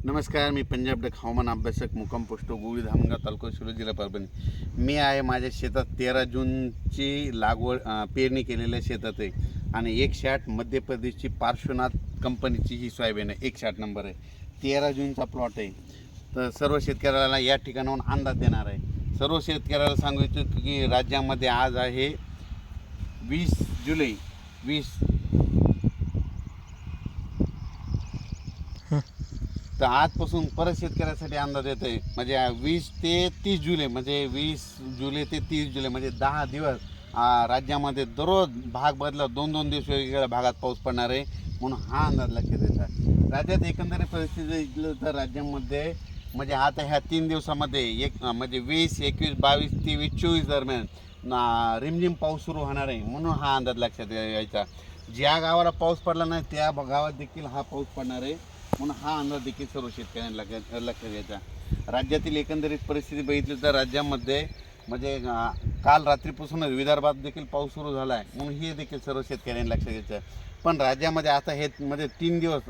नमस्कार, मी पंजाब डक हवामान अभ्यासक मुक्काम पोस्ट गुळी धामणगाव तालुका शिरूर जिल्हा परभणी. मी आहे माझ्या शेतात 13 जूनची लागवड पेरणी केलेल्या शेतात आहे आणि 108 मध्य प्रदेशची पार्श्वनाथ कंपनीची ही सोयाबीन आहे. 108 नंबर आहे. 13 जूनचा प्लॉट आहे. तर सर्व शेतकऱ्याला या ठिकाणाहून अंदाज देणार आहे. सर्व शेतकऱ्याला सांगू इच्छितो की राज्यामध्ये आज आहे 20 जुलै. तर आजपासून परत शेतकऱ्यासाठी अंदाज येतो आहे. म्हणजे 20 ते 30 जुलै, म्हणजे 20 जुलै ते 30 जुलै म्हणजे 10 दिवस राज्यामध्ये दररोज भाग बदला 2-2 दिवस वेगवेगळ्या भागात पाऊस पडणार आहे, म्हणून हा अंदाज लक्षात येतो. राज्यात एकंदरीत परिस्थिती इथलं तर राज्यामध्ये म्हणजे आता ह्या 3 दिवसामध्ये म्हणजे 20, 21, 22, 23, 24 दरम्यान रिमझिम पाऊस सुरू होणार आहे, म्हणून हा अंदाज लक्षात यायचा. ज्या गावाला पाऊस पडला नाही त्या गावात देखील हा पाऊस पडणार आहे, म्हणून हा अंदाज देखील सर्व शेतकऱ्यांना लक्षात घ्यायचा. राज्यातील एकंदरीत परिस्थिती बघितली तर राज्यामध्ये म्हणजे काल रात्रीपासूनच विदर्भात देखील पाऊस सुरू झाला आहे, म्हणून हे देखील सर्व शेतकऱ्यांनी लक्षात घ्यायचं. पण राज्यामध्ये आता हे मध्ये 3 दिवस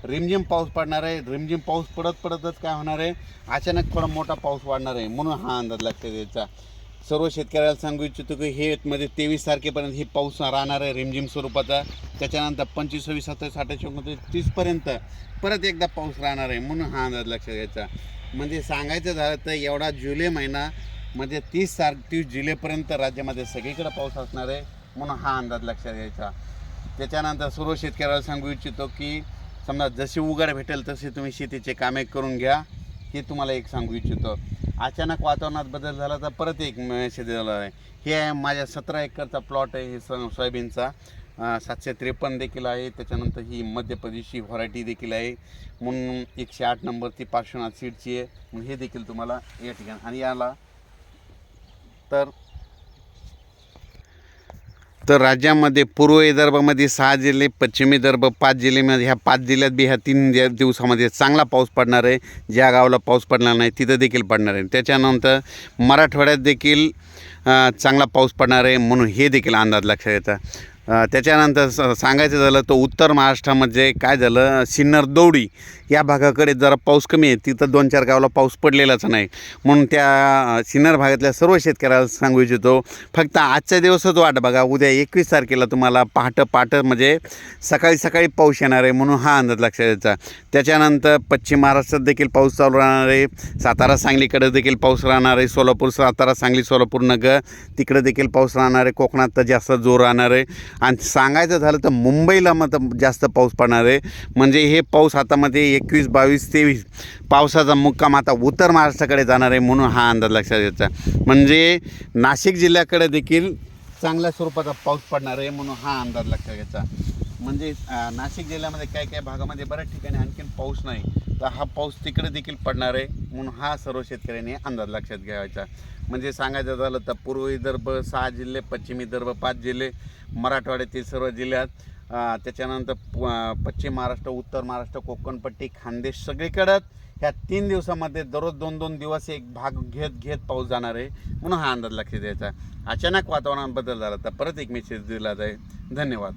रिमझिम पाऊस पडणार आहे. रिमझिम पाऊस पडतच काय होणार आहे, अचानक थोडा मोठा पाऊस वाढणार आहे, म्हणून हा अंदाज लक्षात घ्यायचा. सर्व शेतकऱ्याला सांगू इच्छितो की हे मध्ये 23 तारखेपर्यंत हे पाऊस राहणार आहे रिमझिम स्वरूपाचा. त्याच्यानंतर 25, 26, 27, 28, 30पर्यंत परत एकदा पाऊस राहणार आहे, म्हणून हा अंदाज लक्षात घ्यायचा. म्हणजे सांगायचं झालं तर एवढा जुलै महिना म्हणजे 30 जुलैपर्यंत राज्यामध्ये सगळीकडे पाऊस असणार आहे, म्हणून हा अंदाज लक्षात घ्यायचा. त्याच्यानंतर सर्व शेतकऱ्याला सांगू इच्छितो की समजा जशी उघड भेटेल तसे तुम्ही शेतीचे कामे करून घ्या, हे तुम्हाला एक सांगू इच्छितो. अचानक वातावरणात बदल झाला तर परत एक शेती झाला आहे. हे आहे माझ्या 17 एकरचा प्लॉट आहे. हे सोयाबीनचा 753 देखील आहे. त्याच्यानंतर ही मध्य प्रदेशची व्हरायटी देखील आहे, म्हणून 108 नंबर ती पार्श्वनाथ सीडची आहे, म्हणून हे देखील तुम्हाला या ठिकाणी. आणि याला तर राज्यामध्ये पूर्व विदर्भामध्ये 6 जिल्हे, पश्चिम विदर्भ 5 जिल्ह्यामध्ये, ह्या 5 जिल्ह्यात बी ह्या 3 दिवसामध्ये चांगला पाऊस पडणार आहे. ज्या गावाला पाऊस पडणार नाही तिथं देखील पडणार आहे. त्याच्यानंतर मराठवाड्यात देखील चांगला पाऊस पडणार आहे, म्हणून हे देखील अंदाज लक्षात येतात. त्याच्यानंतर सांगायचं झालं तर उत्तर महाराष्ट्रामध्ये काय झालं, सिन्नर दौडी या भागाकडे जरा पाऊस कमी आहे. तिथं 2-4 गावाला पाऊस पडलेलाच नाही, म्हणून त्या सिन्नर भागातल्या सर्व शेतकऱ्याला सांगू इच्छितो फक्त आजच्या दिवसच वाट बघा. उद्या 21 तारखेला तुम्हाला पहाटे म्हणजे सकाळी पाऊस येणार आहे, म्हणून हा अंदाज लक्षात यायचा. त्याच्यानंतर पश्चिम महाराष्ट्रात देखील पाऊस चालू राहणार आहे. सातारा सांगलीकडे देखील पाऊस राहणार आहे. सोलापूर, सातारा, सांगली, सोलापूर, नगर तिकडे देखील पाऊस राहणार आहे. कोकणात तर जास्त जोर राहणार आहे. आणि सांगायचं झालं तर मुंबईला जास्त पाऊस पडणार आहे. म्हणजे हे पाऊस हातामध्ये 21, 22, 23 पावसाचा मुक्काम आता उत्तर महाराष्ट्राकडे जाणार आहे, म्हणून हा अंदाज लक्षात घ्यायचा. म्हणजे नाशिक जिल्ह्याकडे देखील चांगल्या स्वरूपाचा पाऊस पडणार आहे, म्हणून हा अंदाज लक्षात घ्यायचा. म्हणजे नाशिक जिल्ह्यामध्ये काही भागामध्ये बऱ्याच ठिकाणी आणखीन पाऊस नाही, तर हा पाऊस तिकडे देखील पडणार आहे, म्हणून हा सर्व शेतकऱ्यांनी अंदाज लक्षात घ्यायचा. म्हणजे सांगायचं झालं तर पूर्व विदर्भ 6 जिल्हे, पश्चिम विदर्भ 5 जिल्हे, मराठवाड्यातील सर्व जिल्ह्यात, त्याच्यानंतर पश्चिम महाराष्ट्र, उत्तर महाराष्ट्र, कोकणपट्टी, खानदेश सगळीकडं ह्या 3 दिवसामध्ये दररोज 2-2 दिवस एक भाग घेत पाऊस जाणार आहे, म्हणून हा अंदाज लक्षात द्यायचा. अचानक वातावरणात बदल झाला तर परत एक मेसेज दिला जाईल. धन्यवाद.